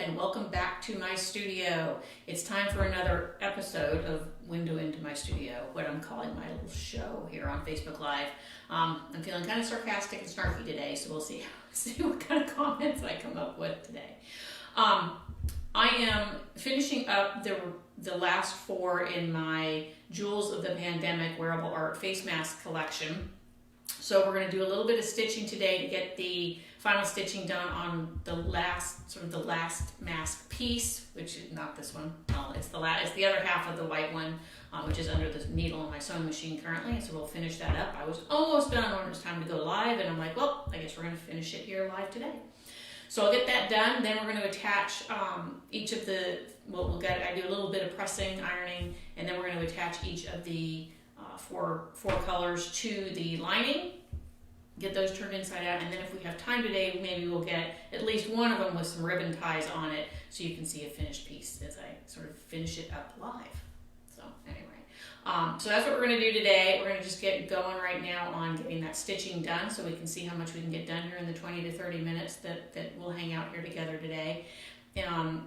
and welcome back to my studio. It's time for another episode of Window into my studio, what I'm calling my little show here on Facebook Live. I'm feeling kind of sarcastic and snarky today, so we'll see what kind of comments I come up with today. I am finishing up the last four in my Jewels of the Pandemic wearable art face mask collection. So we're going to do a little bit of stitching today to get the final stitching done on the last mask piece, which is not this one. It's the other half of the white one, which is under the needle on my sewing machine currently. And so we'll finish that up. I was almost done when it was time to go live, and I'm like, well, I guess we're going to finish it here live today. So I'll get that done. Then we're going to attach each of the. I do a little bit of pressing, ironing, and then we're going to attach each of the four colors to the lining. Get those turned inside out, and then if we have time today, maybe we'll get at least one of them with some ribbon ties on it so you can see a finished piece as I sort of finish it up live. So anyway, so that's what we're going to do today. We're going to just get going right now on getting that stitching done so we can see how much we can get done here in the 20 to 30 minutes that we'll hang out here together today. And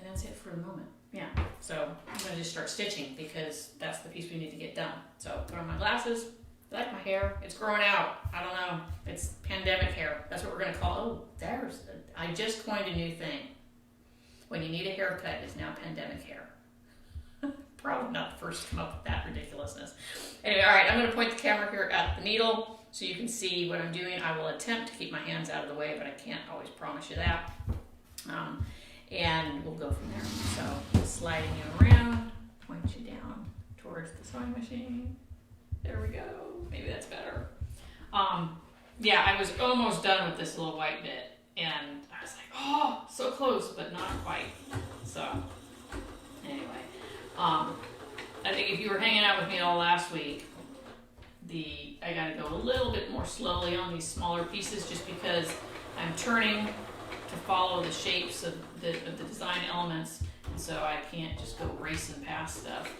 that's it for the moment. Yeah, so I'm going to just start stitching because that's the piece we need to get done. So put on my glasses. I like my hair. It's growing out. I don't know. It's pandemic hair. That's what we're going to call it. I just coined a new thing. When you need a haircut, it's now pandemic hair. Probably not the first to come up with that ridiculousness. Anyway, all right, I'm going to point the camera here at the needle so you can see what I'm doing. I will attempt to keep my hands out of the way, but I can't always promise you that. And we'll go from there. So sliding you around, point you down towards the sewing machine. There we go. Maybe that's better. Yeah, I was almost done with this little white bit, and I was like, oh, so close, but not quite. So anyway, I think if you were hanging out with me all last week, I got to go a little bit more slowly on these smaller pieces just because I'm turning to follow the shapes of the design elements, and so I can't just go racing past stuff,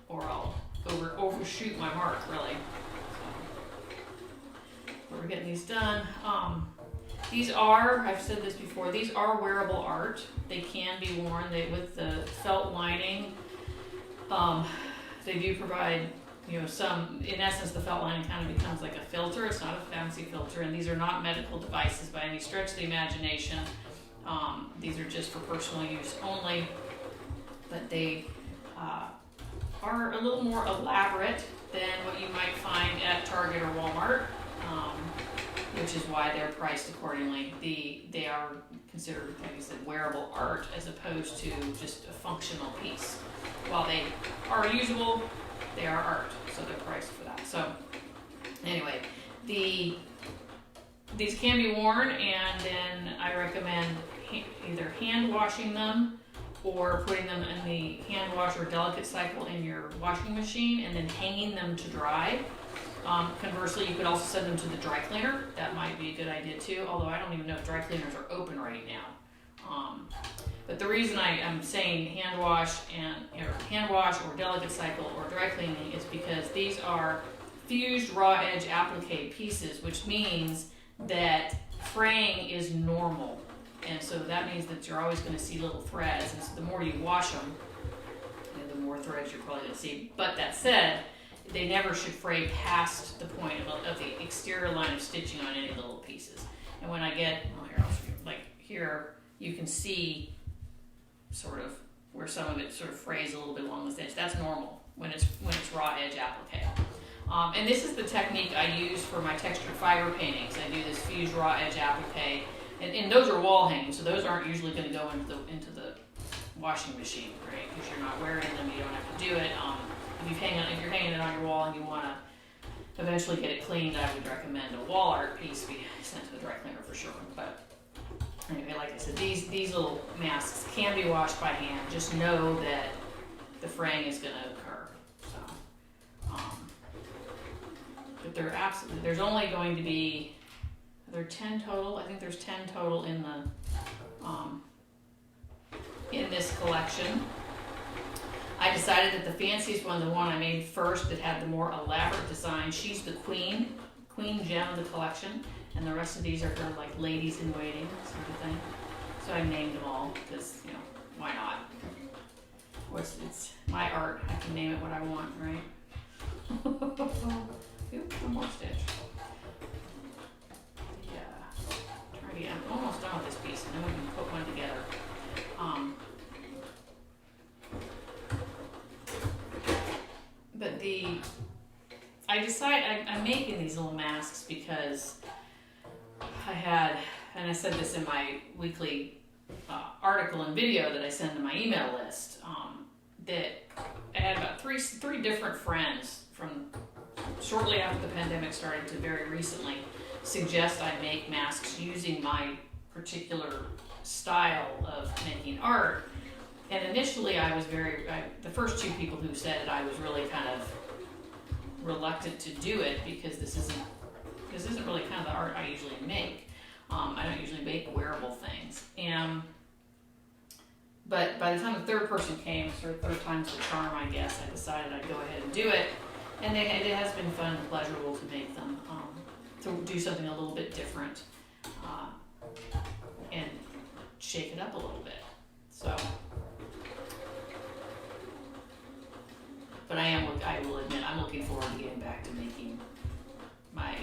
or I'll overshoot my mark, really. So we're getting these done. These are, I've said this before, these are wearable art. They can be worn with the felt lining. They do provide, some, in essence, the felt lining kind of becomes like a filter. It's not a fancy filter, and these are not medical devices by any stretch of the imagination. These are just for personal use only, but they are a little more elaborate than what you might find at Target or Walmart, which is why they're priced accordingly. They are considered, like I said, wearable art as opposed to just a functional piece. While they are usable, they are art, so they're priced for that. So anyway, these can be worn, and then I recommend either hand washing them or putting them in the hand wash or delicate cycle in your washing machine and then hanging them to dry. Conversely, you could also send them to the dry cleaner. That might be a good idea too, although I don't even know if dry cleaners are open right now. But the reason I am saying hand wash or delicate cycle or dry cleaning is because these are fused raw edge applique pieces, which means that fraying is normal. And so that means that you're always going to see little threads, and so the more you wash them, the more threads you're probably going to see. But that said, they never should fray past the point of the exterior line of stitching on any little pieces. And when I get, here, I'll show you, like here, you can see sort of where some of it sort of frays a little bit along the edge. That's normal when it's raw edge applique. And this is the technique I use for my textured fiber paintings. I do this fused raw edge applique. And those are wall hanging, so those aren't usually going to go into the washing machine, right? Because you're not wearing them, you don't have to do it. If you're hanging it on your wall and you want to eventually get it cleaned, I would recommend a wall art piece be sent to the dry cleaner for sure. But anyway, like I said, these little masks can be washed by hand. Just know that the fraying is going to occur. So, but there's only going to be. There are 10 total. I think there's 10 total in this collection. I decided that the fanciest one, the one I made first that had the more elaborate design, she's the queen queen gem of the collection, and the rest of these are for like ladies in waiting sort of thing. So I named them all because, you know, why not? It's my art. I can name it what I want, right? Oop, one more stitch. Yeah. Try to get. I'm almost done with this piece, and then we can put one together. But I decided I'm making these little masks because I had, and I said this in my weekly article and video that I send to my email list, that I had about three different friends from shortly after the pandemic started to very recently suggest I make masks using my particular style of making art. And initially I was the first two people who said it, I was really kind of reluctant to do it because this isn't really kind of the art I usually make. I don't usually make wearable things. But by the time the third person came, sort of third time's the charm, I guess, I decided I'd go ahead and do it. And it has been fun and pleasurable to make them, to do something a little bit different, and shake it up a little bit. So, but I will admit, I'm looking forward to getting back to making my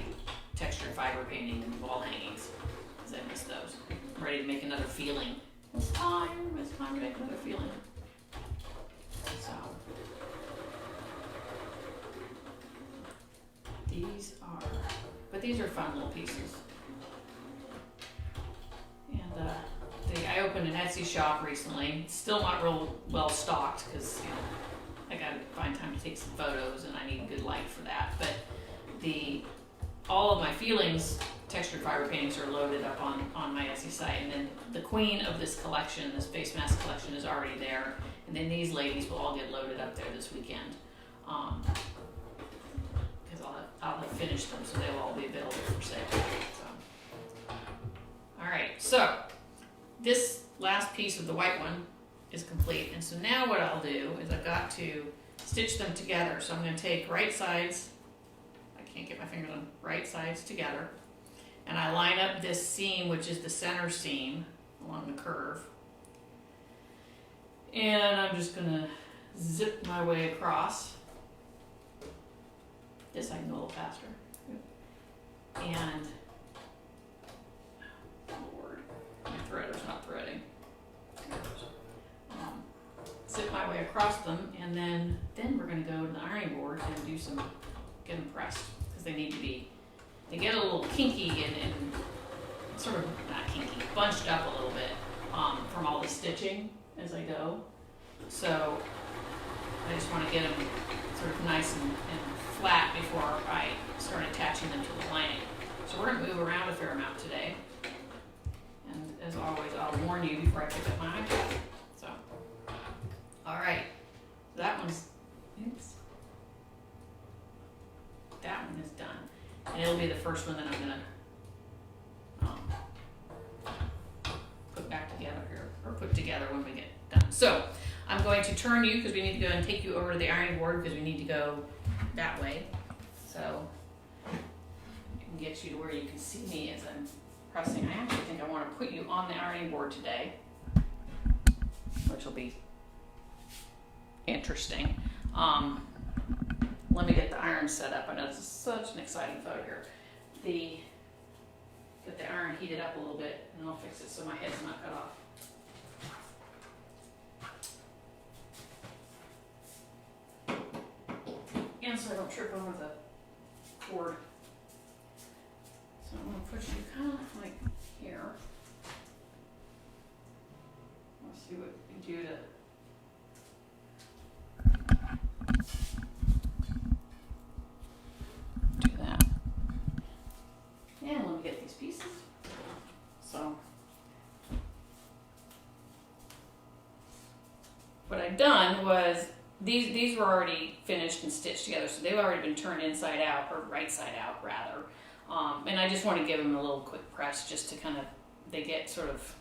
textured fiber painting and wall hangings, because I miss those. I'm ready to make another feeling. It's time to make another feeling. So, these are fun little pieces. And I opened an Etsy shop recently. It's still not real well stocked because, you know, I gotta find time to take some photos and I need good light for that. But all of my feelings textured fiber paintings are loaded up on my Etsy site, and then the queen of this collection, this face mask collection, is already there, and then these ladies will all get loaded up there this weekend, because I'll have finished them, so they'll all be available for sale. So, all right, so this last piece of the white one is complete, and so now what I'll do is I've got to stitch them together. So I'm going to take right sides, I can't get my fingers on, right sides together, and I line up this seam, which is the center seam along the curve, and I'm just going to zip my way across. This I can go a little faster. And Lord, my threader's not threading. Zip my way across them, and then we're going to go to the ironing board and get them pressed, because they get a little kinky and sort of, not kinky, bunched up a little bit from all the stitching as I go. So I just want to get them sort of nice and flat before I start attaching them to the lining. So we're going to move around a fair amount today. And as always, I'll warn you before I pick up my iPad. So, all right, that one is done. And it'll be the first one that I'm going to put back together here, or put together when we get done. So I'm going to turn you, because we need to go and take you over to the ironing board, because we need to go that way. So I can get you to where you can see me as I'm pressing. I actually think I want to put you on the ironing board today, which will be interesting. Let me get the iron set up. I know this is such an exciting photo here. Get the iron heated up a little bit, and I'll fix it so my head's not cut off. And so I don't trip over the cord. So I'm going to put you kind of like here. Let's see what we can do to do that. And let me get these pieces. So what I've done was these were already finished and stitched together, so they've already been turned inside out, or right side out rather. And I just want to give them a little quick press, just to kind of, they get sort of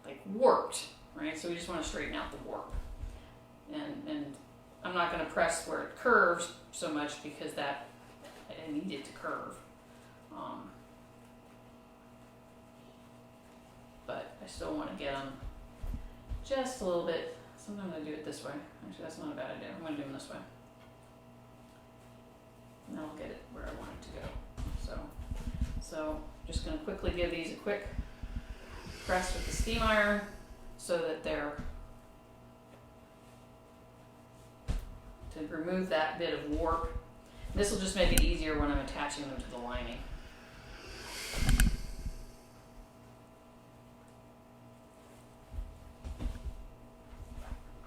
like warped, right? So we just want to straighten out the warp. And I'm not going to press where it curves so much, because that I need it to curve. But I still want to get them just a little bit. Sometimes I do it this way. Actually, that's not a bad idea. I'm going to do them this way. And I'll get it where I want it to go. So just going to quickly give these a quick press with the steam iron so that they're, to remove that bit of warp. This will just make it easier when I'm attaching them to the lining.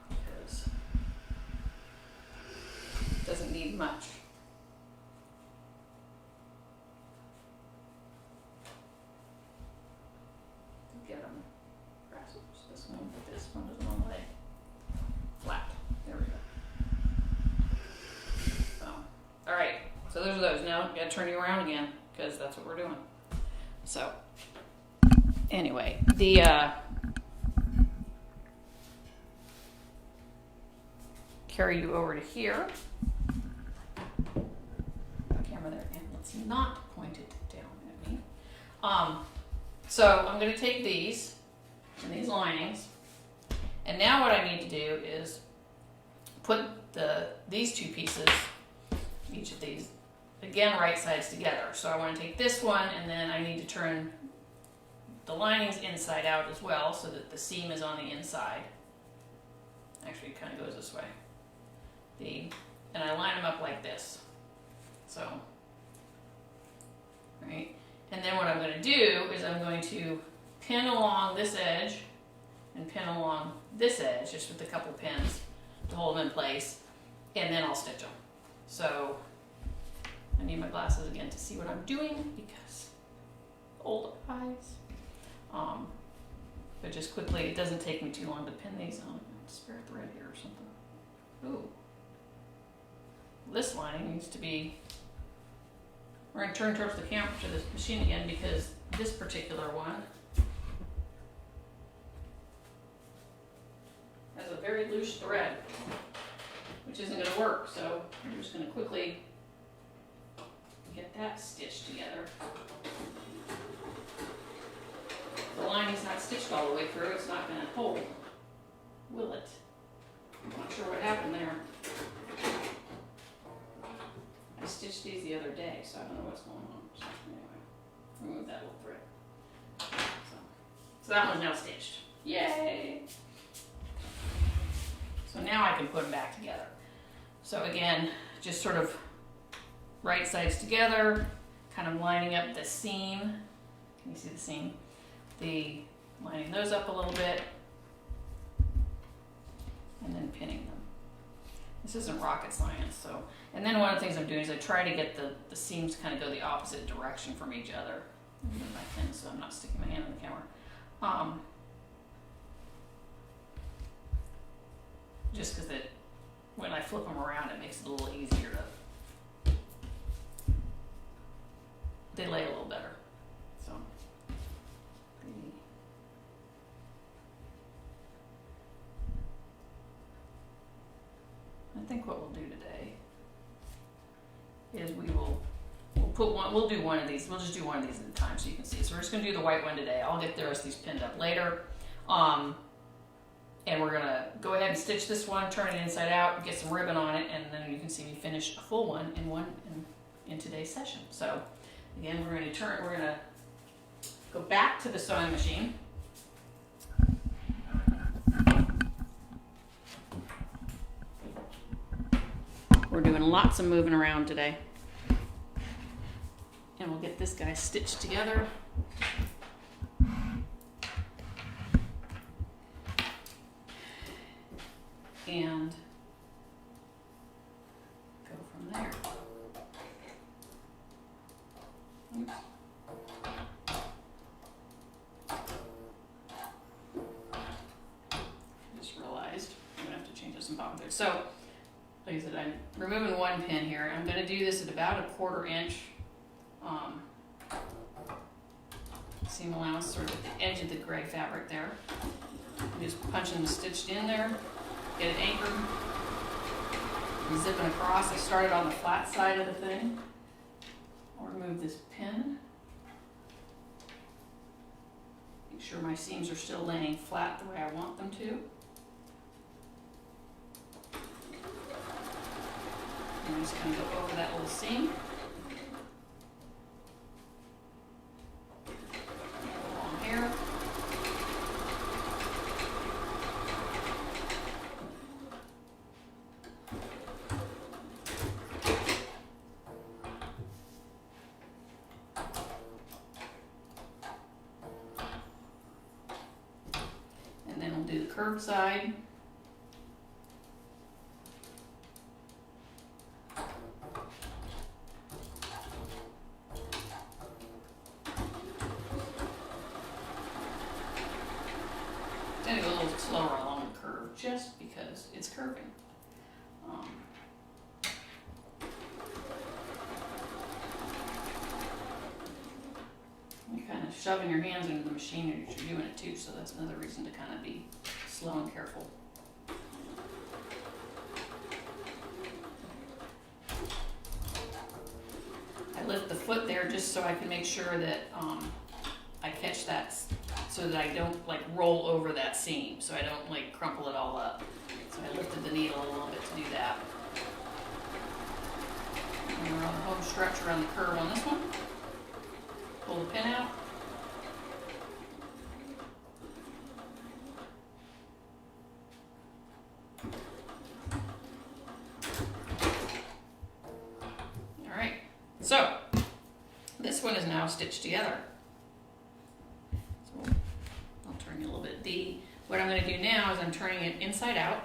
Because it doesn't need much. Get them this one, but this one doesn't want to lay flat. There we go. So, all right. So those are those. Now you gotta turn you around again because that's what we're doing. So anyway, the carry you over to here. The camera there, and let's not point it down at me. So I'm going to take these and these linings, and now what I need to do is put these two pieces, each of these, again right sides together. So I want to take this one, and then I need to turn the linings inside out as well so that the seam is on the inside. Actually, it kind of goes this way. And I line them up like this. So, right? And then what I'm going to do is I'm going to pin along this edge and pin along this edge, just with a couple pins to hold them in place, and then I'll stitch them. So I need my glasses again to see what I'm doing because old eyes. But just quickly, it doesn't take me too long to pin these on. Spare thread here or something. Ooh. This lining needs to be, we're going to turn towards the camera to this machine again because this particular one has a very loose thread, which isn't going to work. So I'm just going to quickly get that stitched together. The lining's not stitched all the way through, it's not going to hold, will it? I'm not sure what happened there. I stitched these the other day, so I don't know what's going on. So anyway, remove that little thread. So that one's now stitched. Yay! So now I can put them back together. So again, just sort of right sides together, kind of lining up the seam. Can you see the seam? Lining those up a little bit, and then pinning them. This isn't rocket science, so. And then one of the things I'm doing is I try to get the seams to kind of go the opposite direction from each other. Move my pin so I'm not sticking my hand in the camera. Just because when I flip them around, it makes it a little easier to. They lay a little better. So. I think what we'll do today is we'll do one of these. We'll just do one of these at a time so you can see. So we're just going to do the white one today. I'll get the rest of these pinned up later. And we're going to go ahead and stitch this one, turn it inside out, get some ribbon on it, and then you can see me finish a full one in today's session. So again, we're going to go back to the sewing machine. We're doing lots of moving around today. And we'll get this guy stitched together. And go from there. Oops. Just realized I'm gonna have to change this in bottom thread. So, like I said, I'm removing one pin here. I'm going to do this at about 1/4 inch seam allowance, sort of at the edge of the gray fabric there. I'm just punching them stitched in there, get it anchored, and zipping across. I started on the flat side of the thing, remove this pin. Make sure my seams are still laying flat the way I want them to. And I'm just going to go over that little seam. Along here. And then we'll do the curved side. Then go a little slower along the curve just because it's curving. You're kind of shoving your hands into the machine as you're doing it too, so that's another reason to kind of be slow and careful. I lift the foot there just so I can make sure that I catch that, so that I don't like roll over that seam, so I don't like crumple it all up. So I lifted the needle a little bit to do that. And we're on the home stretch around the curve on this one. Pull the pin out. All right, so this one is now stitched together. So I'll turn you a little bit. What I'm going to do now is I'm turning it inside out,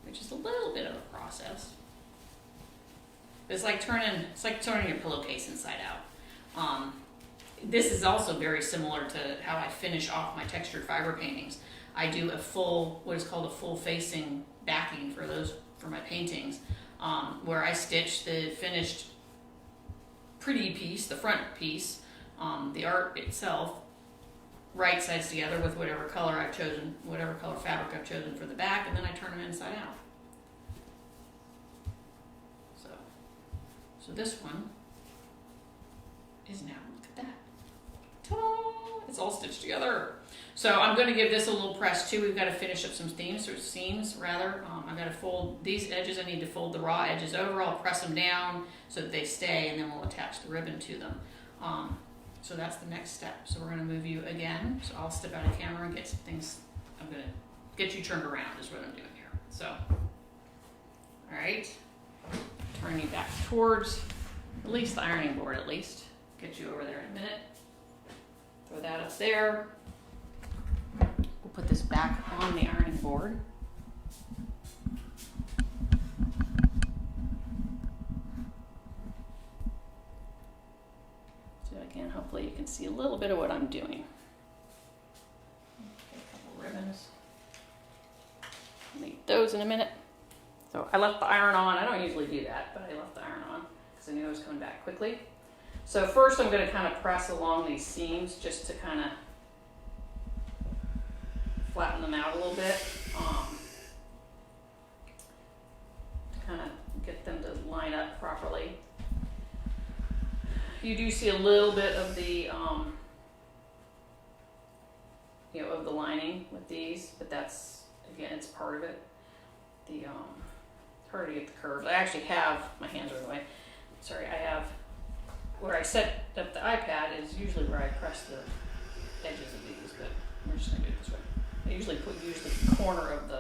which is a little bit of a process. It's like turning your pillowcase inside out. This is also very similar to how I finish off my textured fiber paintings. I do a full, what is called a full facing backing for my paintings, where I stitch the finished pretty piece, the front piece, the art itself, right sides together with whatever color I've chosen, whatever color fabric I've chosen for the back, and then I turn them inside out. So this one is now, look at that. Ta-da! It's all stitched together. So I'm going to give this a little press too. We've got to finish up some seams rather. I've got to fold these edges. I need to fold the raw edges over. I'll press them down so that they stay, and then we'll attach the ribbon to them. So that's the next step. So we're going to move you again. So I'll step out of camera and get some things. I'm going to get you turned around is what I'm doing here. So, all right. Turn you back towards at least the ironing board, at least. Get you over there in a minute. Throw that up there. We'll put this back on the ironing board. So again, hopefully you can see a little bit of what I'm doing. Okay, a couple ribbons. Need those in a minute. So I left the iron on. I don't usually do that, but I left the iron on because I knew I was coming back quickly. So first I'm going to kind of press along these seams just to kind of flatten them out a little bit. To kind of get them to line up properly. You do see a little bit of the, of the lining with these, but that's, again, it's part of it. It's harder to get the curves. I actually have, my hands are in the way. Sorry, I have, where I set up the iPad is usually where I press the edges of these, but we're just going to do it this way. I usually use the corner of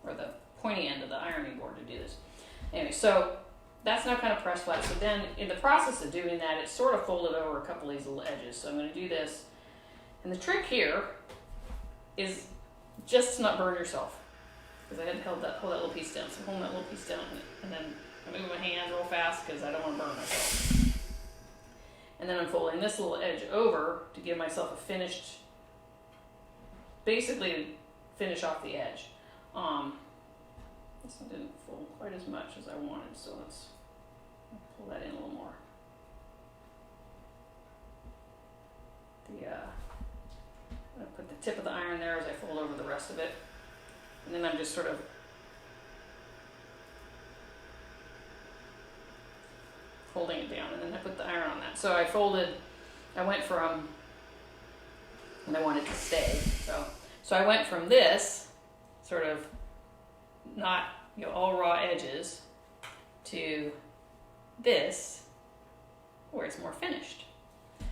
or the pointy end of the ironing board to do this. Anyway, so that's now kind of pressed flat. So then in the process of doing that, it's sort of folded over a couple of these little edges. So I'm going to do this. And the trick here is just to not burn yourself. Because I had to hold that little piece down. So hold that little piece down, and then I move my hand real fast because I don't want to burn myself. And then I'm folding this little edge over to give myself a finished, basically to finish off the edge. This one didn't fold quite as much as I wanted, so let's pull that in a little more. I'm going to put the tip of the iron there as I fold over the rest of it. And then I'm just sort of holding it down, and then I put the iron on that So I went from, and I wanted to stay, so I went from this sort of not, you know, all raw edges to this where it's more finished.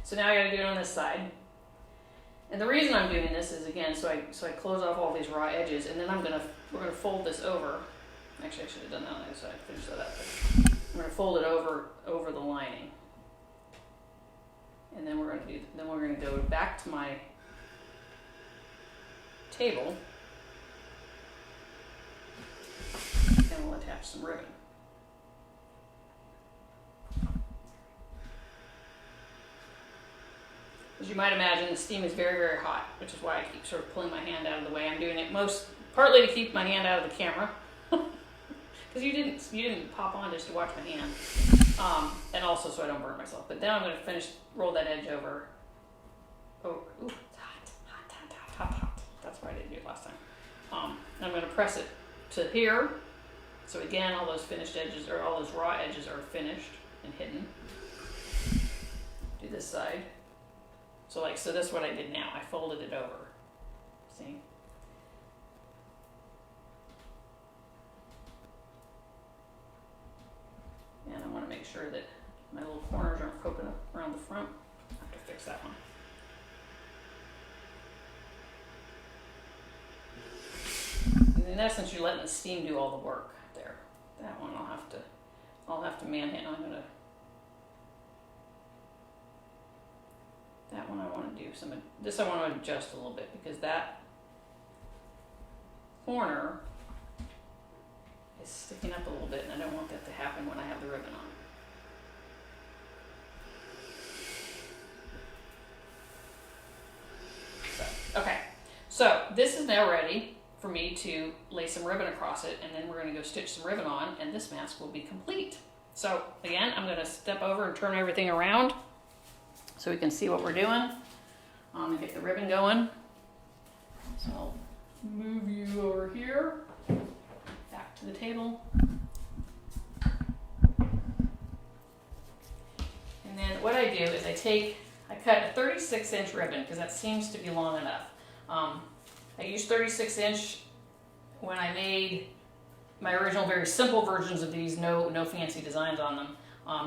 So now I got to do it on this side. And the reason I'm doing this is, again, so I close off all these raw edges, and then we're gonna fold this over. Actually, I should have done that on the other side. Finish that up. I'm gonna fold it over the lining, and then we're gonna go back to my table, and we'll attach some ribbon. As you might imagine, the steam is very, very hot, which is why I keep sort of pulling my hand out of the way. I'm doing it partly to keep my hand out of the camera, because you didn't pop on just to watch my hand, and also so I don't burn myself. But then I'm going to roll that edge over. Oh, ooh, it's hot. That's why I didn't do it last time. And I'm going to press it to here. So again, all those finished edges, or all those raw edges, are finished and hidden. Do this side. So this is what I did now. I folded it over. See? And I want to make sure that my little corners aren't poking up around the front. I have to fix that one. And in essence, you're letting the steam do all the work there. That one I'll have to manhandle. That one I want to do this I want to adjust a little bit, because that corner is sticking up a little bit, and I don't want that to happen when I have the ribbon on. Okay, so this is now ready for me to lay some ribbon across it, and then we're going to go stitch some ribbon on, and this mask will be complete. So again, I'm going to step over and turn everything around so we can see what we're doing, and get the ribbon going. So I'll move you over here, back to the table. And then what I do is I cut a 36-inch ribbon, because that seems to be long enough. I used 36-inch when I made my original very simple versions of these, no fancy designs on them,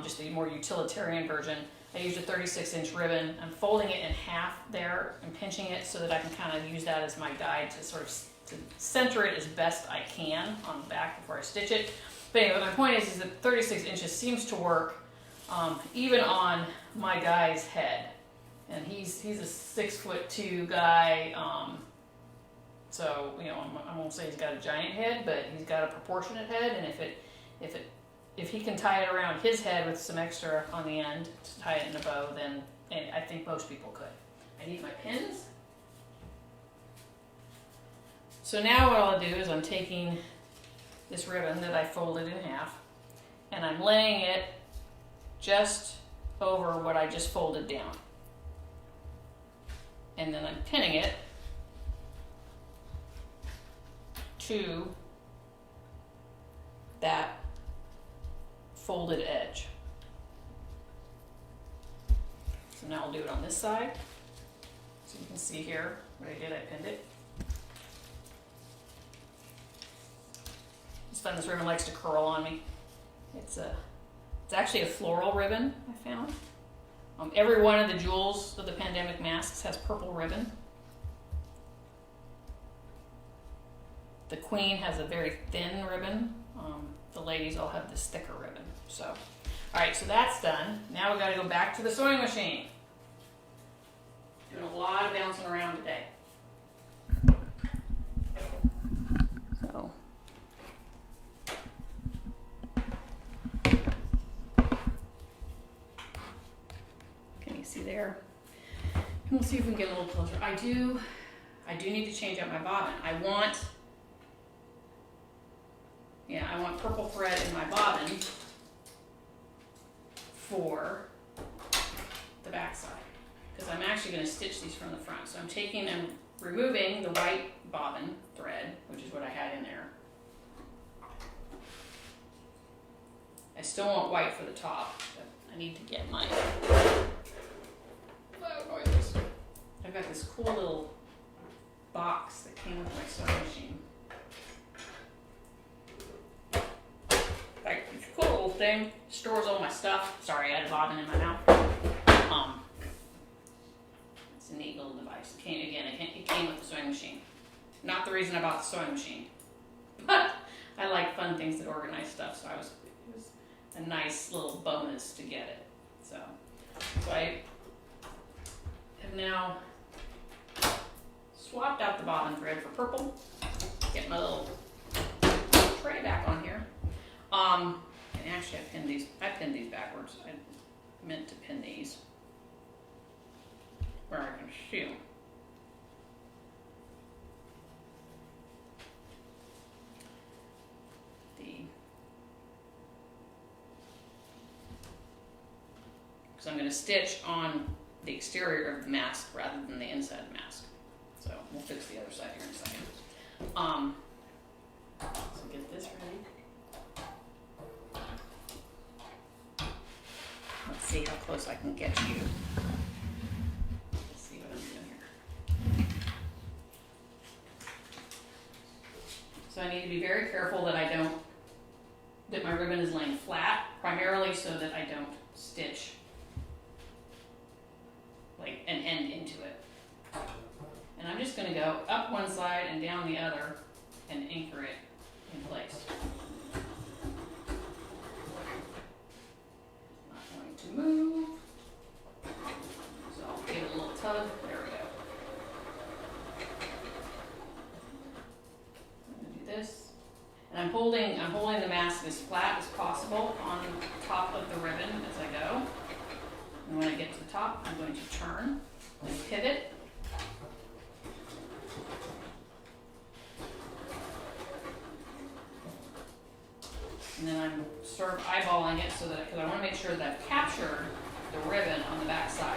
just a more utilitarian version. I used a 36-inch ribbon. I'm folding it in half there and pinching it so that I can kind of use that as my guide to sort of to center it as best I can on the back before I stitch it. But anyway, my point is that 36 inches seems to work even on my guy's head. And he's a 6'2" guy, so you know, I won't say he's got a giant head, but he's got a proportionate head. And if he can tie it around his head with some extra on the end to tie it in a bow, then I think most people could. I need my pins. So now what I'll do is I'm taking this ribbon that I folded in half, and I'm laying it just over what I just folded down. And then I'm pinning it to that folded edge. So now I'll do it on this side. So you can see here what I did, I pinned it. Just find this ribbon likes to curl on me. It's actually a floral ribbon I found. Every one of the jewels of the pandemic masks has purple ribbon. The queen has a very thin ribbon. The ladies all have this thicker ribbon. So, all right, so that's done. Now we've got to go back to the sewing machine. Doing a lot of bouncing around today. So, can you see there? And we'll see if we can get a little closer. I do need to change out my bobbin. I want purple thread in my bobbin for the back side, because I'm actually going to stitch these from the front. So I'm removing the white bobbin thread, which is what I had in there. I still want white for the top, but I need to get my I've got this cool little box that came with my sewing machine. Like, it's a cool little thing, stores all my stuff. Sorry, I had a bobbin in my mouth. It's a neat little device. It came with the sewing machine. Not the reason I bought the sewing machine, but I like fun things that organize stuff, so it was a nice little bonus to get it. So I have now swapped out the bobbin thread for purple. Get my little tray back on here. And actually I pinned these backwards. I meant to pin these where I can see them. Because I'm going to stitch on the exterior of the mask rather than the inside of the mask. So we'll fix the other side here in a second. So get this ready. Let's see how close I can get you. Let's see what I'm doing here. So I need to be very careful that that my ribbon is laying flat, primarily so that I don't stitch like an end into it. And I'm just going to go up one side and down the other and anchor it in place. Not going to move. So I'll give it a little tug. There we go. I'm going to do this. And I'm holding the mask as flat as possible on top of the ribbon as I go. And when I get to the top, I'm going to turn and pivot. And then I'm sort of eyeballing it so that, because I want to make sure that I've captured the ribbon on the back side.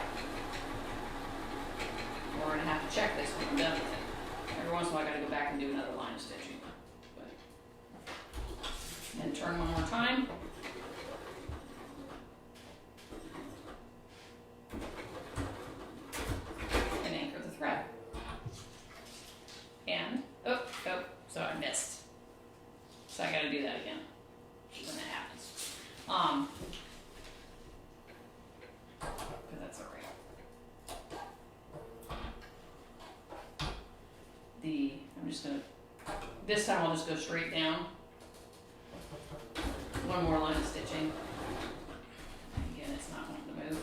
We're going to have to check this when I'm done with it. Every once in a while I got to go back and do another line of stitching. And turn one more time. And anchor the thread. And, so I missed. So I gotta do that again when that happens. But that's alright. This time I'll just go straight down. One more line of stitching. Again, it's not wanting to move.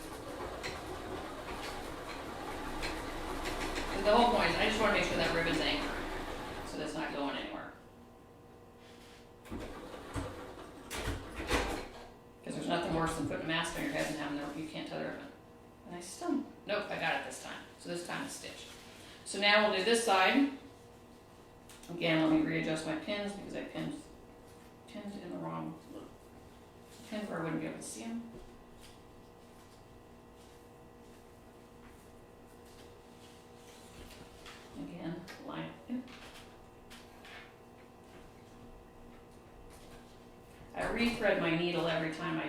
But the whole point is I just want to make sure that ribbon's anchored, so that's not going anywhere. Because there's nothing worse than putting a mask on your head and having you can't tell the ribbon. And I still, nope, I got it this time. So this time it's stitched. So now we'll do this side. Again, let me readjust my pins because I pinned in the wrong pin where I wouldn't be able to see them. Again, line in. I rethread my needle every time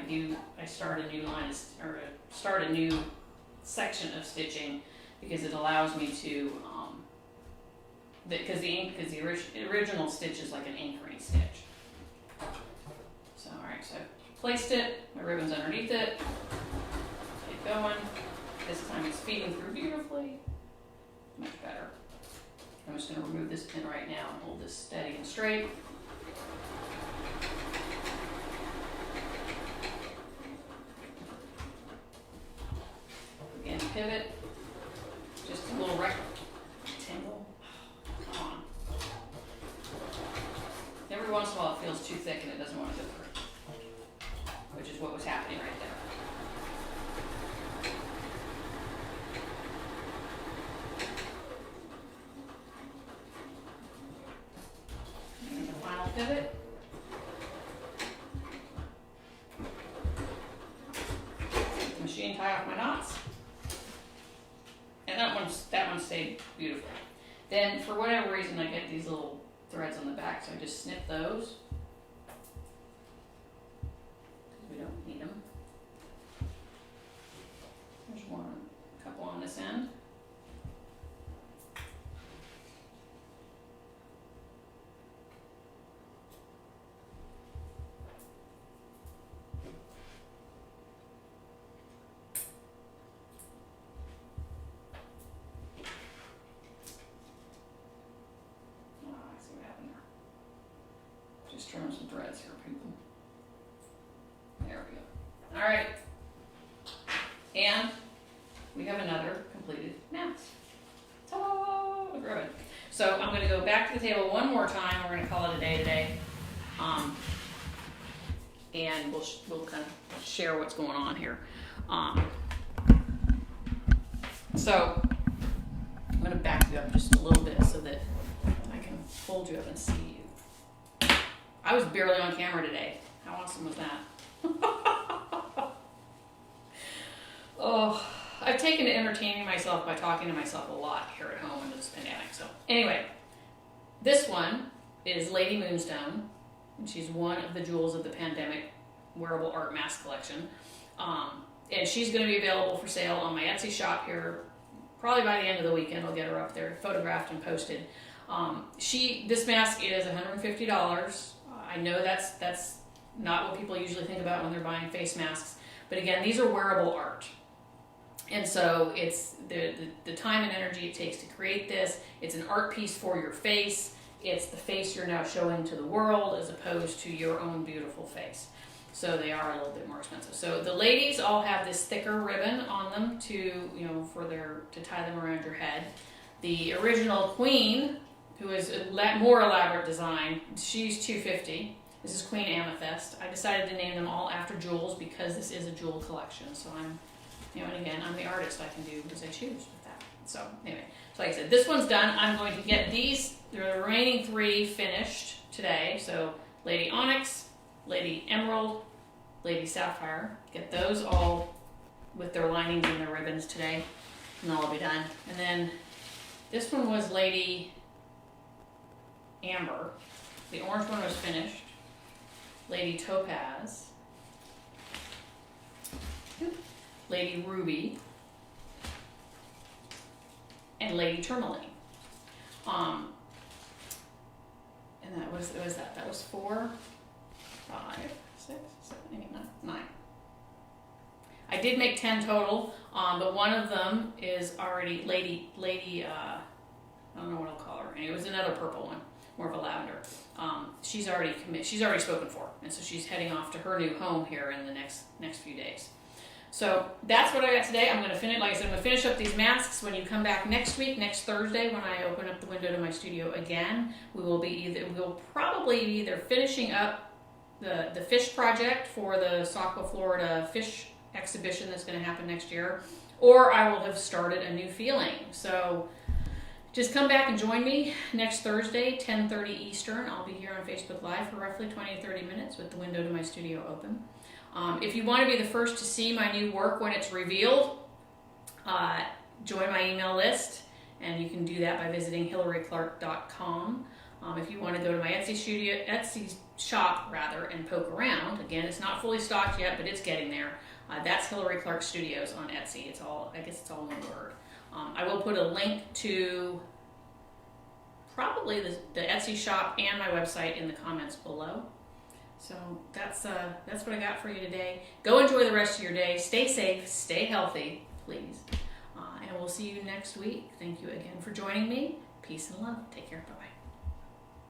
I start a new line or start a new section of stitching because it allows me to because the original stitch is like an anchoring stitch. So alright, so I've placed it, my ribbon's underneath it, keep going. This time it's feeding through beautifully. Much better. I'm just going to remove this pin right now and hold this steady and straight. Again, pivot. Just a little rectangle. Come on. Every once in a while it feels too thick and it doesn't want to go through. Which is what was happening right there. And the final pivot. Get the machine tie off my knots. And that one stayed beautiful. Then for whatever reason I get these little threads on the back, so I just snip those. We don't need them. this end. Just trim some threads here, people. There we go. All right. And we have another completed mask. Ta-da! Grab it. So I'm going to go back to the table one more time. We're going to call it a day today. And we'll kind of share what's going on here. So I'm going to back you up just a little bit so that I can fold you up and see you. I was barely on camera today. How awesome was that? Oh, I've taken to entertaining myself by talking to myself a lot here at home in this pandemic. So anyway, this one is Lady Moonstone, and she's one of the jewels of the pandemic wearable art mask collection. And she's going to be available for sale on my Etsy shop here. Probably by the end of the weekend, I'll get her up there, photographed and posted. This mask is $150. I know that's not what people usually think about when they're buying face masks, but again, these are wearable art. And so it's the time and energy it takes to create this. It's an art piece for your face. It's the face you're now showing to the world as opposed to your own beautiful face. So they are a little bit more expensive. So the ladies all have this thicker ribbon on them to tie them around your head. The original queen, who is a more elaborate design, she's $250. This is Queen Amethyst. I decided to name them all after jewels because this is a jewel collection. So and again, I'm the artist. I can do as I choose with that. So anyway, so like I said, this one's done. I'm going to get the remaining 3 finished today. So Lady Onyx, Lady Emerald, Lady Sapphire. Get those all with their linings and their ribbons today, and that'll be done. And then this one was Lady Amber. The orange one was finished. Lady Topaz. Lady Ruby. And Lady Tourmaline. And that was 4, 5, 6, 7, 8, 9. I did make 10 total, but one of them is already Lady. I don't know what I'll call her. And it was another purple one, more of a lavender. She's already spoken for, and so she's heading off to her new home here in the next few days. So that's what I got today. I'm going to finish, like I said, I'm going to finish up these masks. When you come back next week, next Thursday, when I open up the window to my studio again, we'll probably be either finishing up the fish project for the Saukwa, Florida fish exhibition that's going to happen next year, or I will have started a new feeling. So just come back and join me next Thursday, 10:30 Eastern. I'll be here on Facebook Live for roughly 20 to 30 minutes with the window to my studio open. If you want to be the first to see my new work when it's revealed, join my email list, and you can do that by visiting hilaryclark.com. If you want to go to my Etsy shop and poke around, again, it's not fully stocked yet, but it's getting there. That's Hilary Clark Studios on Etsy. I guess it's all one word. I will put a link to probably the Etsy shop and my website in the comments below. So that's what I got for you today. Go enjoy the rest of your day. Stay safe, stay healthy, please. And we'll see you next week. Thank you again for joining me. Peace and love. Take care. Bye-bye.